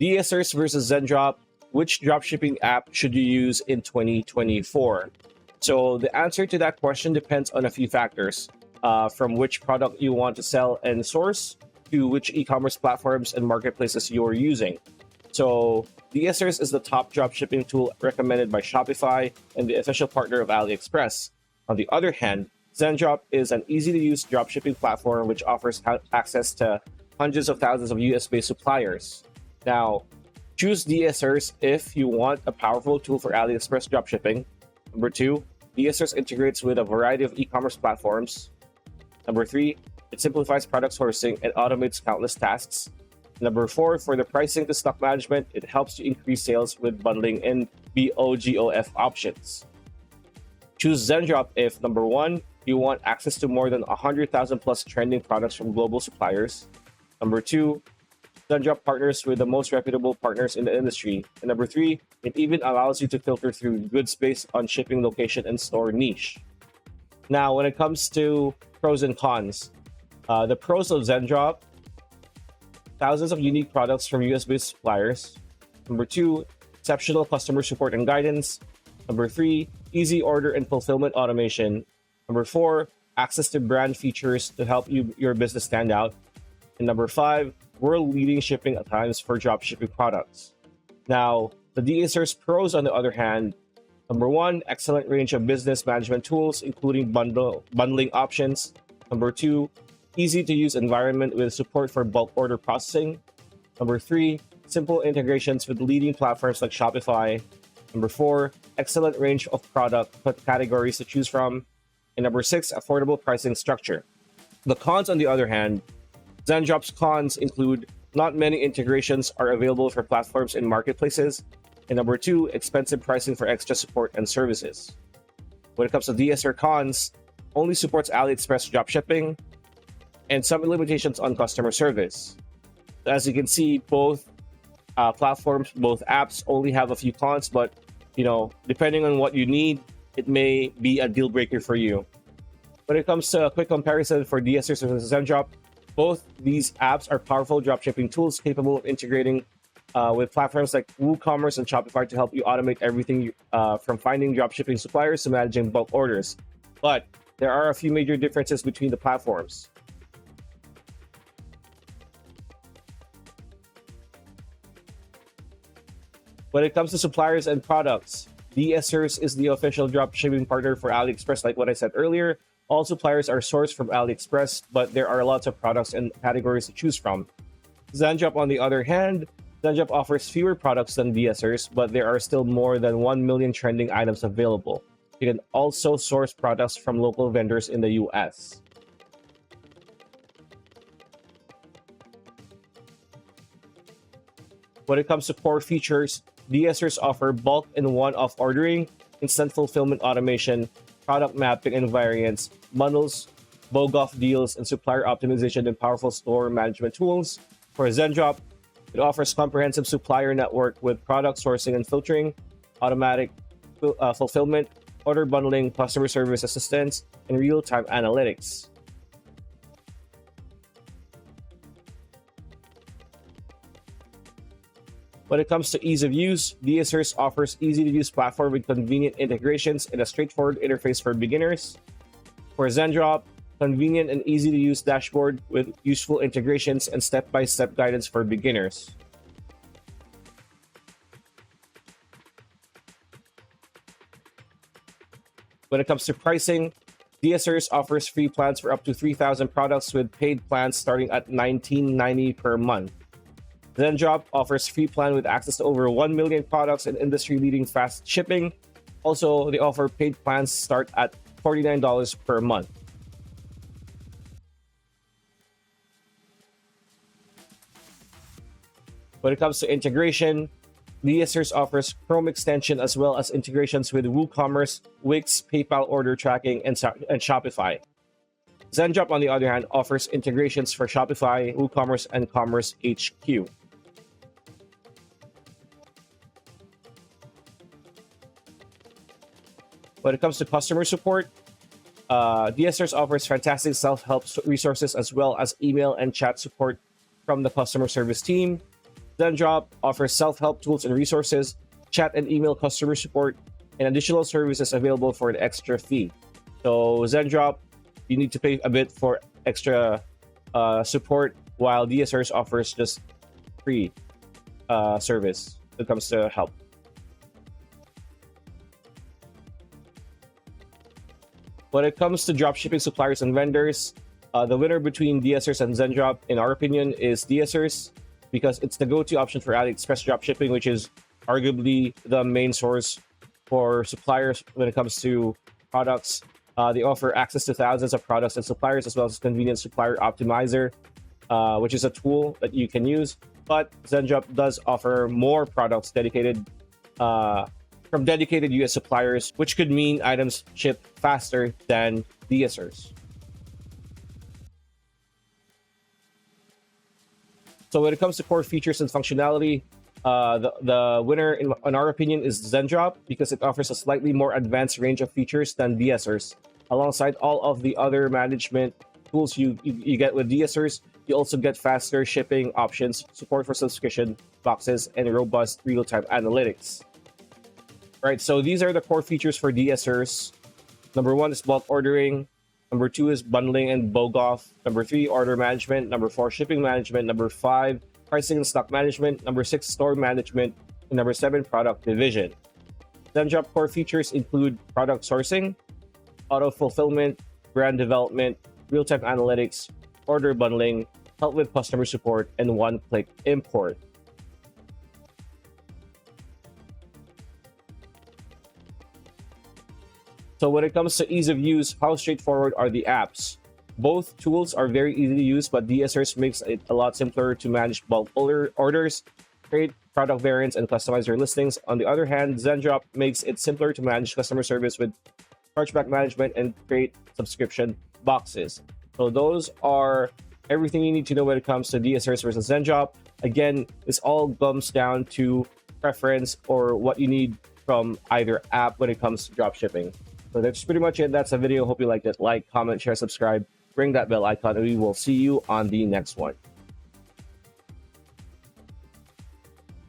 DSers versus Zendrop. Which dropshipping app should you use in 2024? So the answer to that question depends on a few factors, from which product you want to sell and source to which e-commerce platforms and marketplaces you're using. So DSers is the top dropshipping tool recommended by Shopify and the official partner of AliExpress. On the other hand, Zendrop is an easy-to-use dropshipping platform which offers access to hundreds of thousands of US-based suppliers. Now, choose DSers if you want a powerful tool for AliExpress dropshipping. Number 2, DSers integrates with a variety of e-commerce platforms. Number 3, it simplifies product sourcing and automates countless tasks. Number 4, for the pricing to stock management, it helps you increase sales with bundling and BOGOF options. Choose Zendrop if, number 1, you want access to more than 100,000 plus trending products from global suppliers. Number 2, Zendrop partners with the most reputable partners in the industry. And number 3, it even allows you to filter through goods based on shipping location and store niche. Now, when it comes to pros and cons, the pros of Zendrop: thousands of unique products from US-based suppliers. Number 2, exceptional customer support and guidance. Number 3, easy order and fulfillment automation. Number 4, access to brand features to help your business stand out. And number 5, world-leading shipping at times for dropshipping products. Now, the DSers pros, on the other hand: number 1, excellent range of business management tools, including bundling options. Number 2, easy-to-use environment with support for bulk order processing. Number 3, simple integrations with leading platforms like Shopify. Number 4, excellent range of product categories to choose from. And number 6, affordable pricing structure. The cons, on the other hand: Zendrop's cons include not many integrations are available for platforms and marketplaces. And number 2, expensive pricing for extra support and services. When it comes to DSer cons, only supports AliExpress dropshipping and some limitations on customer service. As you can see, both platforms, both apps only have a few cons, but depending on what you need, it may be a deal breaker for you. When it comes to a quick comparison for DSers versus Zendrop, both these apps are powerful dropshipping tools capable of integrating with platforms like WooCommerce and Shopify to help you automate everything from finding dropshipping suppliers to managing bulk orders. But there are a few major differences between the platforms. When it comes to suppliers and products, DSers is the official dropshipping partner for AliExpress, like what I said earlier. All suppliers are sourced from AliExpress, but there are lots of products and categories to choose from. Zendrop, on the other hand, Zendrop offers fewer products than DSers, but there are still more than 1 million trending items available. You can also source products from local vendors in the US. When it comes to core features, DSers offer bulk and one-off ordering, instant fulfillment automation, product mapping and variants, bundles, BOGOF deals, and supplier optimization and powerful store management tools. For Zendrop, it offers comprehensive supplier network with product sourcing and filtering, automatic fulfillment, order bundling, customer service assistance, and real-time analytics. When it comes to ease of use, DSers offers easy-to-use platform with convenient integrations and a straightforward interface for beginners. For Zendrop, convenient and easy-to-use dashboard with useful integrations and step-by-step guidance for beginners. When it comes to pricing, DSers offers free plans for up to 3,000 products with paid plans starting at $19.90 per month. Zendrop offers free plan with access to over 1 million products and industry-leading fast shipping. Also, they offer paid plans start at $49 per month. When it comes to integration, DSers offers Chrome extension as well as integrations with WooCommerce, Wix, PayPal order tracking, and Shopify. Zendrop, on the other hand, offers integrations for Shopify, WooCommerce, and Commerce HQ. When it comes to customer support, DSers offers fantastic self-help resources as well as email and chat support from the customer service team. Zendrop offers self-help tools and resources, chat and email customer support, and additional services available for an extra fee. So Zendrop, you need to pay a bit for extra support, while DSers offers just free service when it comes to help. When it comes to dropshipping suppliers and vendors, the winner between DSers and Zendrop, in our opinion, is DSers, because it's the go-to option for AliExpress dropshipping, which is arguably the main source for suppliers when it comes to products. They offer access to thousands of products and suppliers, as well as convenient supplier optimizer, which is a tool that you can use. But Zendrop does offer more products dedicated from dedicated US suppliers, which could mean items ship faster than DSers. So when it comes to core features and functionality, the winner, in our opinion, is Zendrop, because it offers a slightly more advanced range of features than DSers. Alongside all of the other management tools you get with DSers, you also get faster shipping options, support for subscription boxes, and robust real-time analytics. Right, so these are the core features for DSers. Number 1 is bulk ordering. Number 2 is bundling and BOGOF. Number 3, order management. Number 4, shipping management. Number 5, pricing and stock management. Number 6, store management. And number 7, product division. Zendrop core features include product sourcing, auto fulfillment, brand development, real-time analytics, order bundling, help with customer support, and one-click import. So when it comes to ease of use, how straightforward are the apps? Both tools are very easy to use, but DSers makes it a lot simpler to manage bulk orders, create product variants, and customize your listings. On the other hand, Zendrop makes it simpler to manage customer service with chargeback management and create subscription boxes. So those are everything you need to know when it comes to DSers versus Zendrop. Again, this all comes down to preference or what you need from either app when it comes to drop shipping. So that's pretty much it. That's the video. Hope you liked it. Like, comment, share, subscribe, ring that bell icon, and we will see you on the next one.